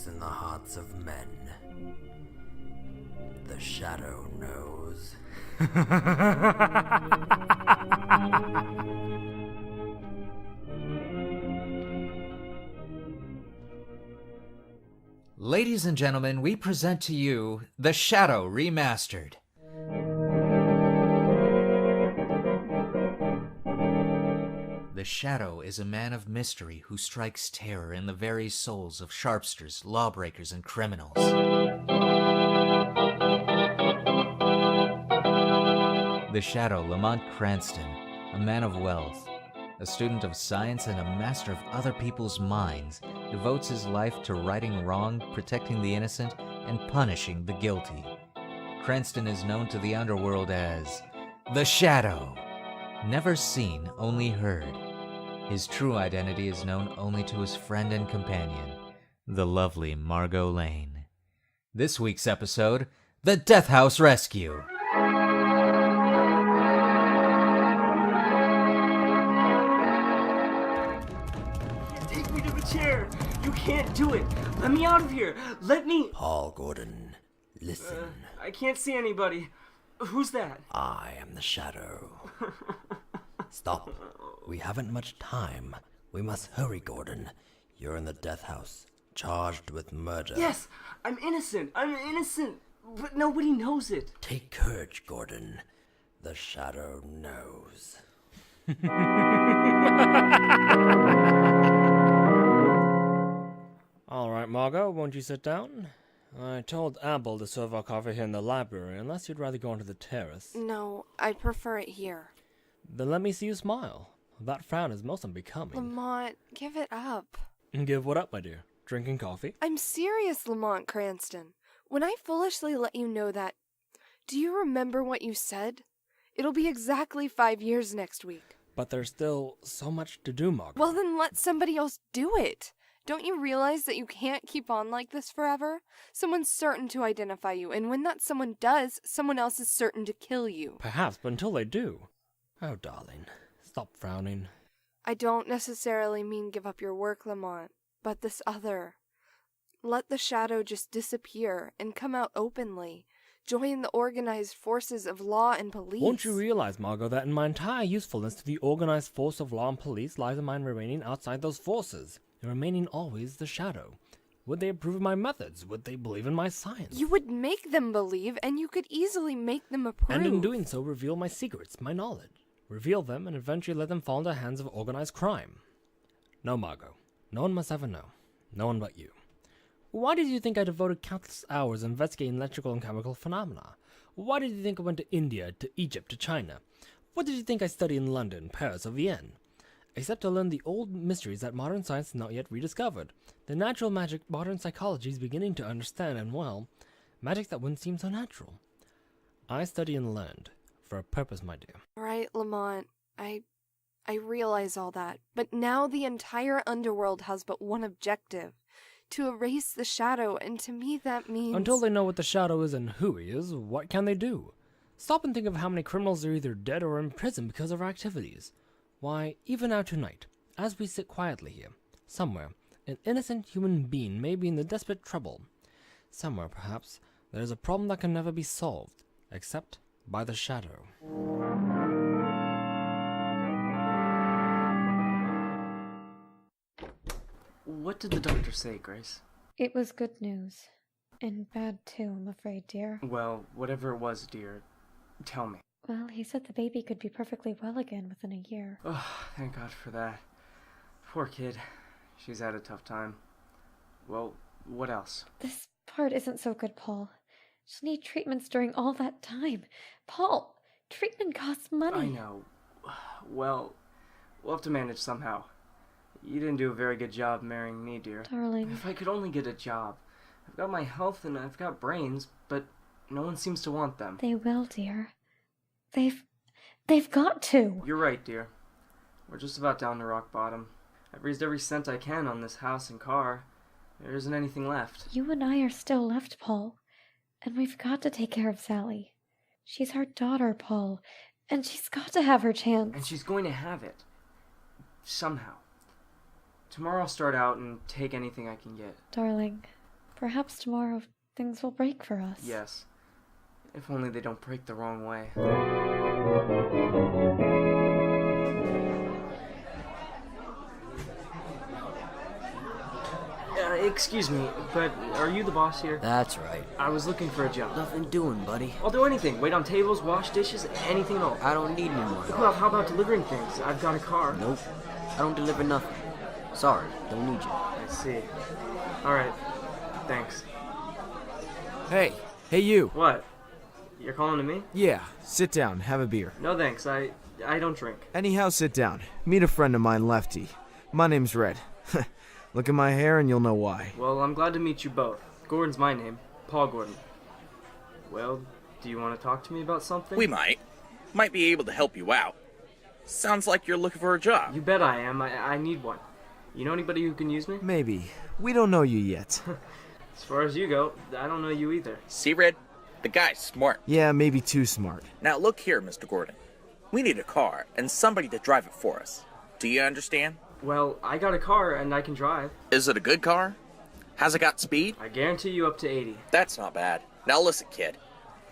lurks in the hearts of men. The shadow knows. Ladies and gentlemen, we present to you The Shadow Remastered. The Shadow is a man of mystery who strikes terror in the very souls of sharpsters, lawbreakers, and criminals. The Shadow, Lamont Cranston, a man of wealth, a student of science and a master of other people's minds, devotes his life to righting wrong, protecting the innocent, and punishing the guilty. Cranston is known to the underworld as The Shadow. Never seen, only heard. His true identity is known only to his friend and companion, the lovely Margot Lane. This week's episode, The Death House Rescue. Take me to the chair! You can't do it! Let me out of here! Let me... Paul Gordon, listen. I can't see anybody. Who's that? I am the Shadow. Stop. We haven't much time. We must hurry, Gordon. You're in the death house, charged with murder. Yes! I'm innocent! I'm innocent! But nobody knows it! Take courage, Gordon. The Shadow knows. All right, Margot, won't you sit down? I told Abel to serve our coffee here in the library, unless you'd rather go onto the terrace. No, I'd prefer it here. Then let me see you smile. That frown is most unbecoming. Lamont, give it up. Give what up, my dear? Drinking coffee? I'm serious, Lamont Cranston. When I foolishly let you know that, do you remember what you said? It'll be exactly 5 years next week. But there's still so much to do, Margot. Well, then let somebody else do it. Don't you realize that you can't keep on like this forever? Someone's certain to identify you, and when that someone does, someone else is certain to kill you. Perhaps, but until they do. Oh, darling, stop frowning. I don't necessarily mean give up your work, Lamont, but this other. Let the Shadow just disappear and come out openly. Join the organized forces of law and police. Won't you realize, Margot, that in my entire usefulness to the organized force of law and police lies in my remaining outside those forces, and remaining always the Shadow? Would they approve of my methods? Would they believe in my science? You would make them believe, and you could easily make them approve. And in doing so, reveal my secrets, my knowledge. Reveal them, and eventually let them fall into the hands of organized crime. No, Margot. No one must ever know. No one but you. Why did you think I devoted countless hours investigating electrical and chemical phenomena? Why did you think I went to India, to Egypt, to China? What did you think I studied in London, Paris, or Vienna? Except to learn the old mysteries that modern science has not yet rediscovered. The natural magic modern psychology is beginning to understand, and well, magic that wouldn't seem so natural. I study and learned. For a purpose, my dear. Right, Lamont. I realize all that. But now the entire underworld has but one objective. To erase the Shadow, and to me that means... Until they know what the Shadow is and who he is, what can they do? Stop and think of how many criminals are either dead or in prison because of our activities. Why, even now tonight, as we sit quietly here, somewhere, an innocent human being may be in the desperate trouble. Somewhere, perhaps, there is a problem that can never be solved, except by the Shadow. What did the doctor say, Grace? It was good news. And bad too, I'm afraid, dear. Well, whatever it was, dear, tell me. Well, he said the baby could be perfectly well again within a year. Oh, thank God for that. Poor kid. She's had a tough time. Well, what else? This part isn't so good, Paul. She'll need treatments during all that time. Paul, treatment costs money. I know. Well, we'll have to manage somehow. You didn't do a very good job marrying me, dear. Darling. If I could only get a job. I've got my health and I've got brains, but no one seems to want them. They will, dear. They've got to. You're right, dear. We're just about down to rock bottom. I've raised every cent I can on this house and car. There isn't anything left. You and I are still left, Paul. And we've got to take care of Sally. She's our daughter, Paul. And she's got to have her chance. And she's going to have it. Somehow. Tomorrow I'll start out and take anything I can get. Darling, Perhaps tomorrow things will break for us. Yes. If only they don't break the wrong way. Excuse me, but are you the boss here? That's right. I was looking for a job. Nothing doing, buddy. I'll do anything. Wait on tables, wash dishes, anything at all. I don't need any money. Well, how about delivering things? I've got a car. Nope. I don't deliver nothing. Sorry, don't need you. I see. Alright. Thanks. Hey you. What? You're calling to me? Yeah, sit down, have a beer. No thanks. I don't drink. Anyhow, sit down. Meet a friend of mine, Lefty. My name's Red. Look at my hair and you'll know why. Well, I'm glad to meet you both. Gordon's my name. Paul Gordon. Well, do you want to talk to me about something? We might. Might be able to help you out. Sounds like you're looking for a job. You bet I am. I need one. You know anybody who can use me? Maybe. We don't know you yet. As far as you go, I don't know you either. See, Red? The guy's smart. Yeah, maybe too smart. Now look here, Mr. Gordon. We need a car and somebody to drive it for us. Do you understand? Well, I got a car and I can drive. Is it a good car? Has it got speed? I guarantee you up to 80. That's not bad. Now listen, kid.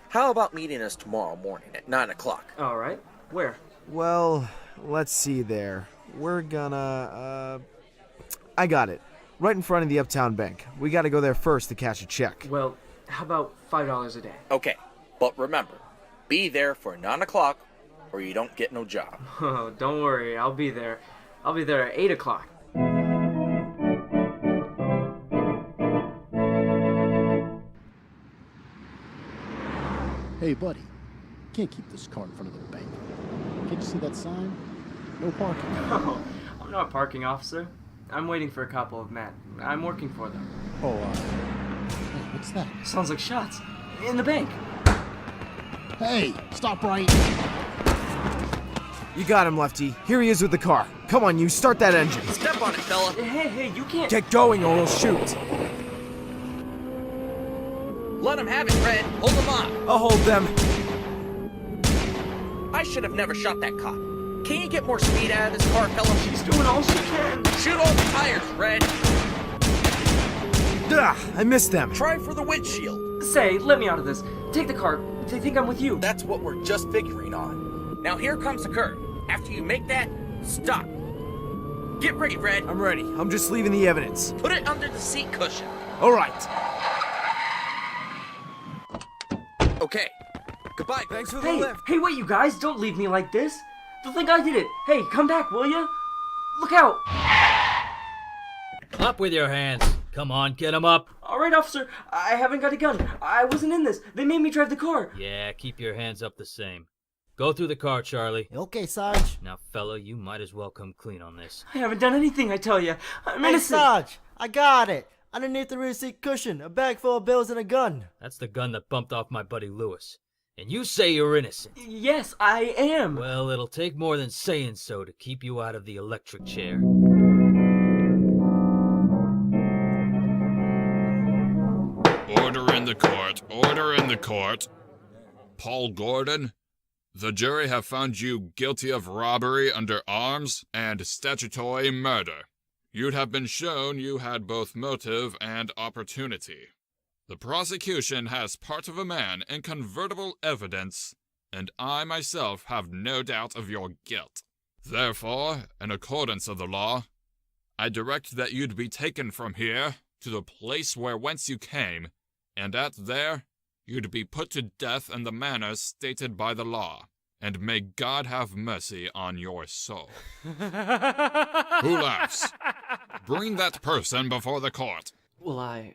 How about meeting us tomorrow morning at 9 o'clock? Alright. Where? Well, let's see there. We're gonna, I got it. Right in front of the Uptown Bank. We gotta go there first to cash a check. Well, how about $5 a day? Okay, but remember, be there for 9 o'clock or you don't get no job. Oh, don't worry. I'll be there. I'll be there at 8 o'clock. Hey, buddy. Can't keep this car in front of the bank. Can't you see that sign? No parking. Oh, I'm not a parking officer. I'm waiting for a couple of men. I'm working for them. Oh, hey, what's that? Sounds like shots. In the bank. Hey, stop right. You got him, Lefty. Here he is with the car. Come on, you, start that engine. Step on it, fella. Hey, you can't... Get going or we'll shoot. Let him have it, Red. Hold him on. I'll hold them. I should have never shot that cop. Can you get more speed out of this car, fella? She's doing all she can. Shoot all the tires, Red. I missed them. Try for the windshield. Say, let me out of this. Take the car. They think I'm with you. That's what we're just figuring on. Now here comes the curve. After you make that, stop. Get ready, Red. I'm ready. I'm just leaving the evidence. Put it under the seat cushion. All right. Okay. Goodbye. Thanks for the Hey, lift. hey, wait, you guys. Don't leave me like this. They'll think I did it. Hey, come back, will ya? Look out. Up with your hands. Come on, get 'em up. All right, officer. I haven't got a gun. I wasn't in this. They made me drive the car. Yeah, keep your hands up the same. Go through the car, Charlie. Okay, Sarge. Now, fella, you might as well come clean on this. I haven't done anything, I tell ya. I'm Hey, innocent. Sarge, I got it. Underneath the rear seat cushion, a bag full of bills and a gun. That's the gun that bumped off my buddy Lewis. And you say you're innocent. Yes, I am. Well, it'll take more than saying so to keep you out of the electric chair. Order in the court. Order in the court. Paul Gordon, the jury have found you guilty of robbery under arms and statutory murder. You'd have been shown you had both motive and opportunity. The prosecution has part of a man in convertible evidence, and I myself have no doubt of your guilt. Therefore, in accordance of the law, I direct that you'd be taken from here to the place whence you came, and there you'd be put to death in the manner stated by the law, and may God have mercy on your soul. Who laughs? Bring that person before the court. Well, I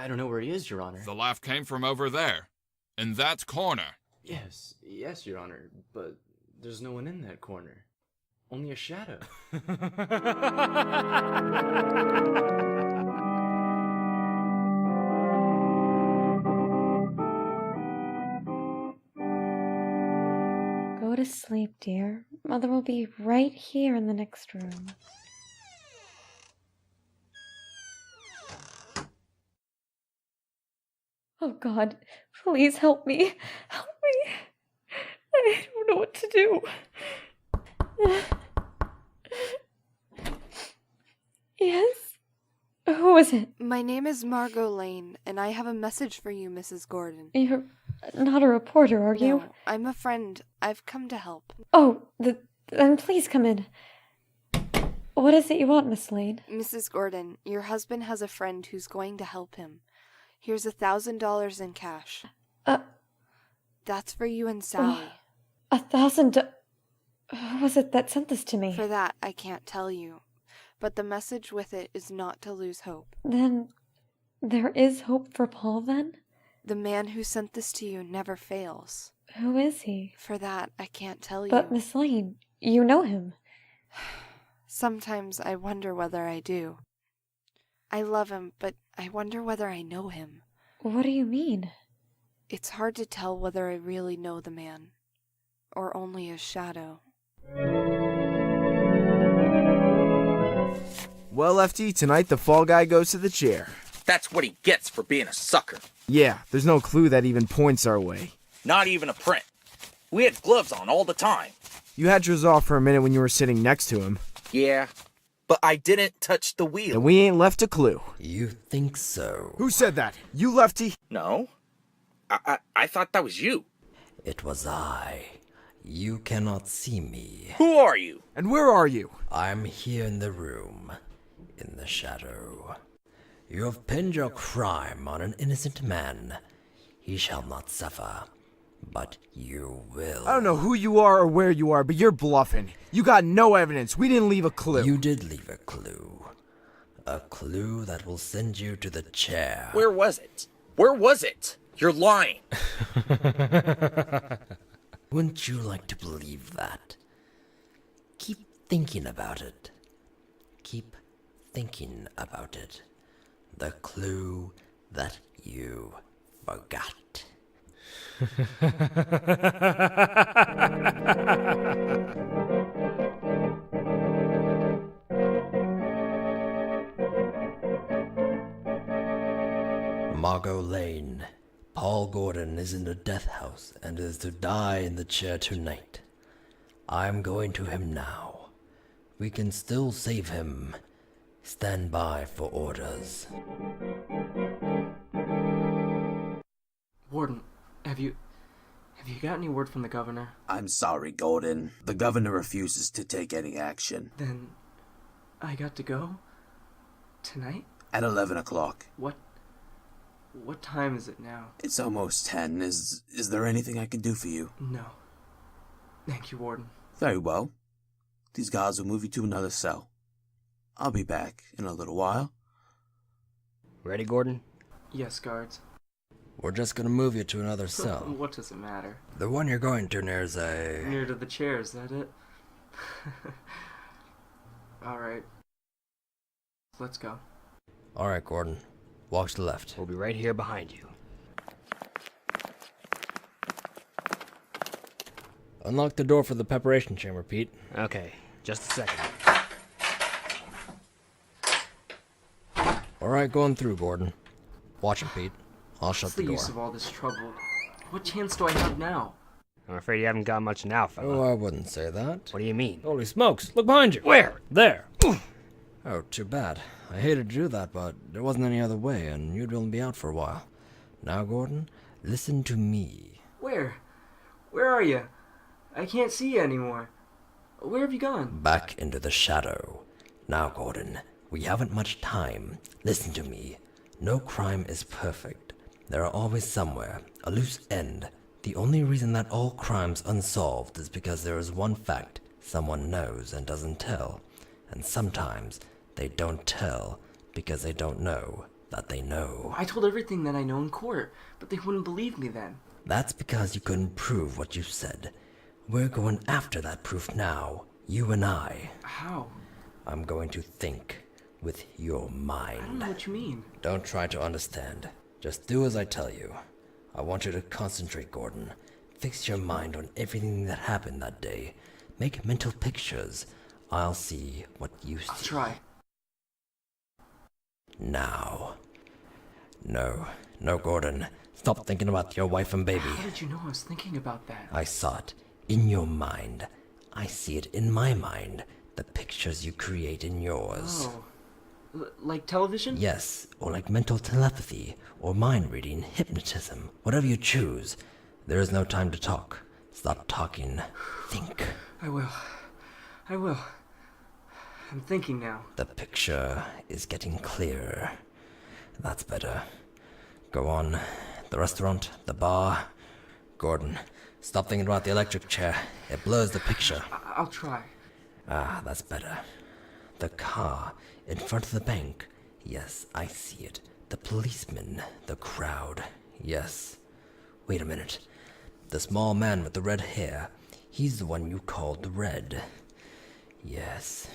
don't know where he is, Your Honor. The laugh came from over there, in that corner. Yes, Your Honor, but there's no one in that corner. Only a shadow. Go to sleep, dear. Mother will be right here in the next room. Oh God, please help me. Help me. I don't know what to do. Yes? Who is it? My name is Margot Lane, and I have a message for you, Mrs. Gordon. You're not a reporter, are you? No, I'm a friend. I've come to help. Oh, then please come in. What is it you want, Miss Lane? Mrs. Gordon, your husband has a friend who's going to help him. Here's $1,000 in cash. That's for you and Sally. 1,000. Who was it that sent this to me? For that, I can't tell you. But the message with it is not to lose hope. Then there is hope for Paul, then? The man who sent this to you never fails. Who is he? For that, I can't tell you. But Miss Lane, you know him. Sometimes I wonder whether I do. I love him, but I wonder whether I know him. What do you mean? It's hard to tell whether I really know the man, or only his shadow. Well, Lefty, tonight the fall guy goes to the chair. That's what he gets for being a sucker. Yeah, there's no clue that even points our way. Not even a print. We had gloves on all the time. You had yours off for a minute when you were sitting next to him. Yeah, but I didn't touch the wheel. And we ain't left a clue. You think so? Who said that? You, Lefty? No. I thought that was you. It was I. You cannot see me. Who are you? And where are you? I'm here in the room, in the shadow. You have pinned your crime on an innocent man. He shall not suffer, but you will. I don't know who you are or where you are, but you're bluffing. You got no evidence. We didn't leave a clue. You did leave a clue. A clue that will send you to the chair. Where was it? Where was it? You're lying. Wouldn't you like to believe that? Keep thinking about it. Keep thinking about it. The clue that you forgot. Margot Lane. Paul Gordon is in the death house and is to die in the chair tonight. I'm going to him now. We can still save him. Stand by for orders. Warden, have you got any word from the governor? I'm sorry, Gordon. The governor refuses to take any action. Then I got to go? Tonight? At 11 o'clock. What time is it now? It's almost 10. Is there anything I can do for you? No. Thank you, Warden. Very well. These guards will move you to another cell. I'll be back in a little while. Ready, Gordon? Yes, guards. We're just gonna move you to another cell. What does it matter? The one you're going to near's a... Near to the chair, is that it? Alright. Let's go. Alright, Gordon. Walk to the left. We'll be right here behind you. Unlock the door for the preparation chamber, Pete. Okay, just a second. Alright, going through, Gordon. Watch him, Pete. I'll shut What's the door. What's the use of all this trouble? What chance do I have now? I'm afraid you haven't got much now, fella. Oh, I wouldn't say that. What do you mean? Holy smokes, look behind you! Where? There! Oh, too bad. I hated to do that, but there wasn't any other way, and you'd only be out for a while. Now, Gordon, listen to me. Where? Where are you? I can't see you anymore. Where have you gone? Back into the shadow. Now, Gordon, we haven't much time. Listen to me. No crime is perfect. There are always somewhere, a loose end. The only reason that all crime's unsolved is because there is one fact someone knows and doesn't tell. And sometimes they don't tell because they don't know that they know. I told everything that I know in court, but they wouldn't believe me then. That's because you couldn't prove what you said. We're going after that proof now, you and I. How? I'm going to think with your mind. I don't know what you mean. Don't try to understand. Just do as I tell you. I want you to concentrate, Gordon. Fix your mind on everything that happened that day. Make mental pictures. I'll see what you see. I'll try. Now. No, Gordon. Stop thinking about your wife and baby. How did you know I was thinking about that? I saw it in your mind. I see it in my mind. The pictures you create in yours. Oh. Like television? Yes, or like mental telepathy, or mind reading, hypnotism, whatever you choose. There is no time to talk. Stop talking. Think. I will. I'm thinking now. The picture is getting clearer. That's better. Go on. The restaurant, the bar. Gordon, stop thinking about the electric chair. It blurs the picture. I'll try. Ah, that's better. The car, in front of the bank. Yes, I see it. The policeman, the crowd. Yes. Wait a minute. The small man with the red hair. He's the one you called Red. Yes,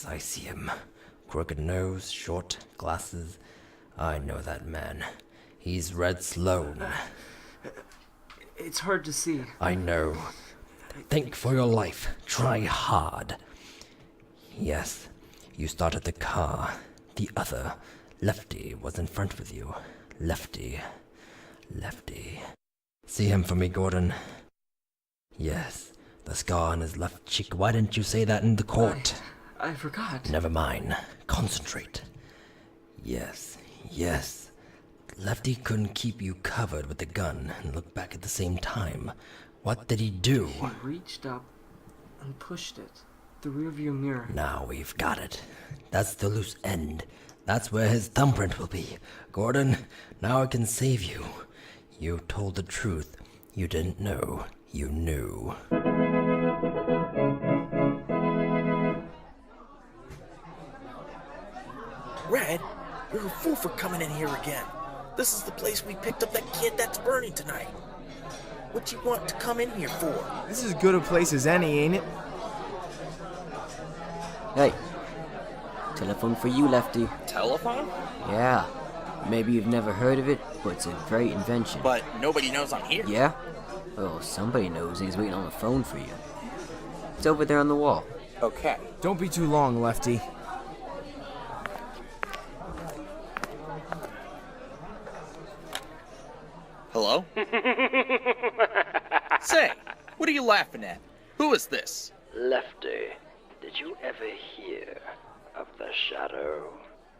I see him. Crooked nose, short glasses. I know that man. He's Red Sloan. It's hard to see. I know. Think for your life. Try hard. Yes, you started the car. The other, Lefty, was in front with you. Lefty. See him for me, Gordon. Yes, the scar on his left cheek. Why didn't you say that in the court? I forgot. Never mind. Concentrate. Yes. Lefty couldn't keep you covered with the gun and look back at the same time. What did he do? He reached up and pushed it. The rearview mirror. Now we've got it. That's the loose end. That's where his thumbprint will be. Gordon, now I can save you. You told the truth. You didn't know. You knew. Red, you're a fool for coming in here again. This is the place we picked up that kid that's burning tonight. What you want to come in here for? This is as good a place as any, ain't it? Hey, telephone for you, Lefty. Telephone? Yeah, maybe you've never heard of it, but it's a great invention. But nobody knows I'm here. Yeah? Well, somebody knows he's waiting on the phone for you. It's over there on the wall. Okay. Don't be too long, Lefty. Hello? Say, what are you laughing at? Who is this? Lefty, did you ever hear of the shadow?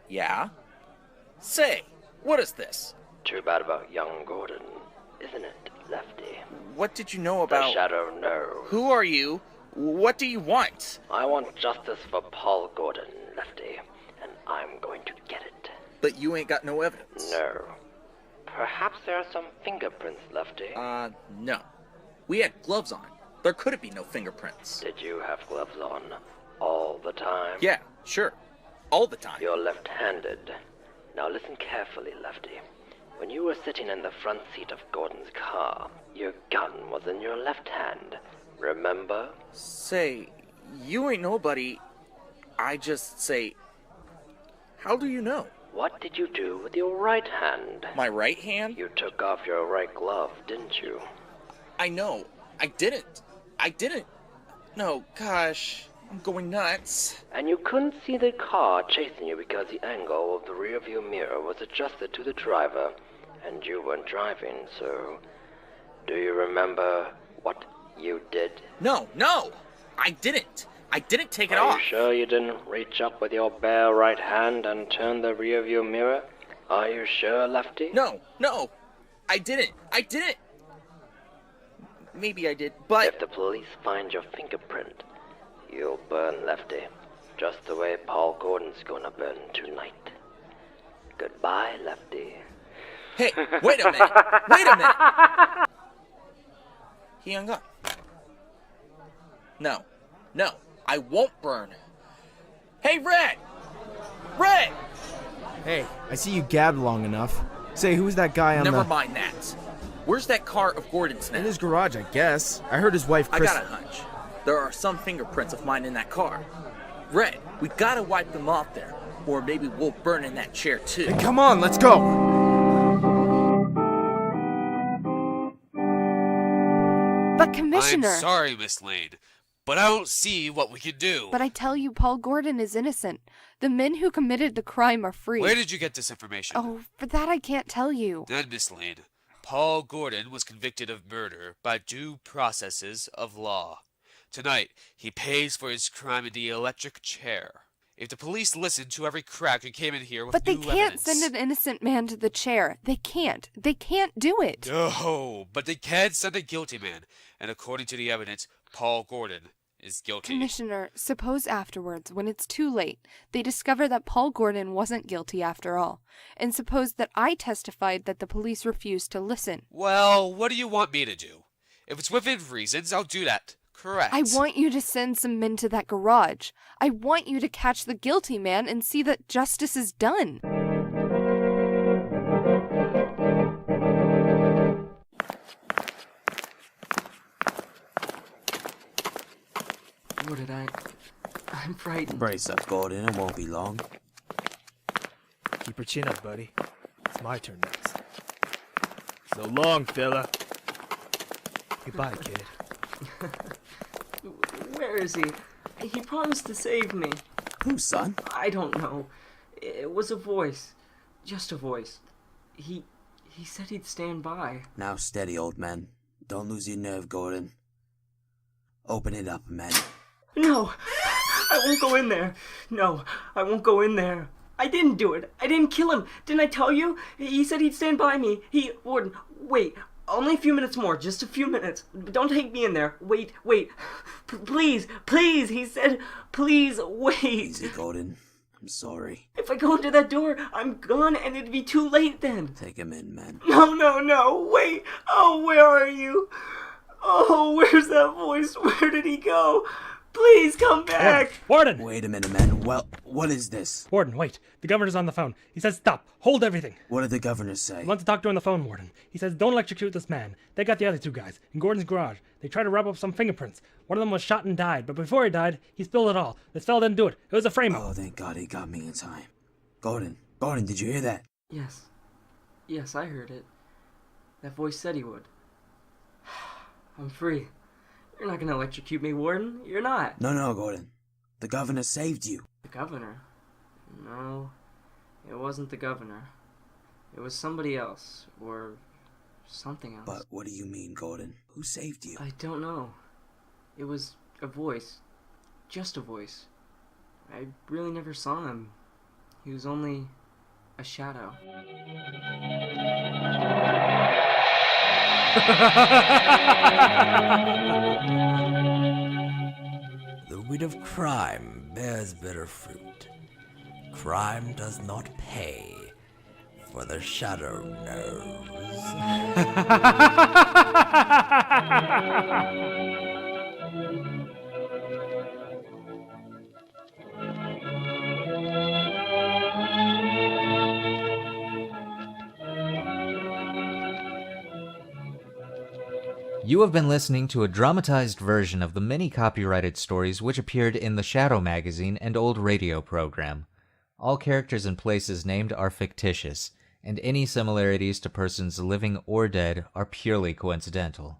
Yeah? Say, what is this? Too bad about young Gordon, isn't it, Lefty? What did you know about... The shadow, no. Who are you? What do you want? I want justice for Paul Gordon, Lefty, and I'm going to get it. But you ain't got no evidence. No. Perhaps there are some fingerprints, Lefty. No. We had gloves on. There couldn't be no fingerprints. Did you have gloves on all the time? Yeah, sure. All the time. You're left-handed. Now listen carefully, Lefty. When you were sitting in the front seat of Gordon's car, your gun was in your left hand. Remember? Say, you ain't nobody. I just say... How do you know? What did you do with your right hand? My right hand? You took off your right glove, didn't you? I know. I didn't. No, gosh. I'm going nuts. And you couldn't see the car chasing you because the angle of the rearview mirror was adjusted to the driver, and you weren't driving, so... Do you remember what you did? No! I didn't. I didn't take it off. off. Are you sure you didn't reach up with your bare right hand and turn the rearview mirror? Are you sure, Lefty? No. I didn't. Maybe I did, but... If the police find your fingerprint, you'll burn, Lefty. Just the way Paul Gordon's gonna burn tonight. Goodbye, Lefty. Hey, wait a minute! He hung up. No, I won't burn. Hey, Red! Hey, I see you gabbed long enough. Say, who's that guy on Never mind that. Where's that car of Gordon's now? In his garage, I guess. I heard his wife, Chris... I got a hunch. There are some fingerprints of mine in that car. Red, we gotta wipe them off there. Or maybe we'll burn in that chair, too. Hey, come on, let's go! But Commissioner... I'm sorry, Miss Lane, but I don't see what we can do. But I tell you, Paul Gordon is innocent. The men who committed the crime are free. Where did you get this information? Oh, for that I can't tell you. Then, Miss Lane, Paul Gordon was convicted of murder by due processes of law. Tonight, he pays for his crime in the electric chair. If the police listened to every crack who came in here with But they new can't evidence... send an innocent man to the chair. They can't. They can't do it. No, but they can send a guilty man. And according to the evidence, Paul Gordon is guilty. Commissioner, suppose afterwards, when it's too late, they discover that Paul Gordon wasn't guilty after all. And suppose that I testified that the police refused to listen. Well, what do you want me to do? If it's within reasons, I'll do that. Correct. I want you to send some men to that garage. I want you to catch the guilty man and see that justice is done. What did I'm frightened. Brace up, Gordon. It won't be long. Keep your chin up, buddy. It's my turn next. So long, fella. Goodbye, kid. Where is he? He promised to save me. Who, son? I don't know. It was a voice. Just a voice. He said he'd stand by. Now steady, old man. Don't lose your nerve, Gordon. Open it up, man. No! I won't go in there. No, I won't go in there. I didn't do it. I didn't kill him. Didn't I tell you? He said he'd stand by me. Warden, wait. Only a few minutes more. Just a few minutes. Don't take me in there. Wait. Please. He said, please, wait. Easy, Gordon. I'm sorry. If I go into that door, I'm gone and it'd be too late then. Take him in, man. No. Wait. Oh, where are you? Oh, where's that voice? Where did he go? Please come back! Warden! Wait a minute, man. Well, what is this? Warden, wait. The governor's on the phone. He says stop. Hold everything. What did the governor say? He wants to talk to you on the phone, Warden. He says don't electrocute this man. They got the other two guys in Gordon's garage. They tried to rub up some fingerprints. One of them was shot and died, but before he died, he spilled it all. This fella didn't do it. It was a frame-up. Oh, thank God he got me in time. Gordon, did you hear that? Yes, I heard it. That voice said he would. I'm free. You're not gonna electrocute me, Warden. You're not. No, Gordon. The governor saved you. The governor? No, it wasn't the governor. It was somebody else, or something else. But what do you mean, Gordon? Who saved you? I don't know. It was a voice. Just a voice. I really never saw him. He was only a shadow. The weed of crime bears bitter fruit. Crime does not pay, for the shadow knows. You have been listening to a dramatized version of the many copyrighted stories which appeared in the Shadow magazine and old radio program. All characters and places named are fictitious, and any similarities to persons living or dead are purely coincidental.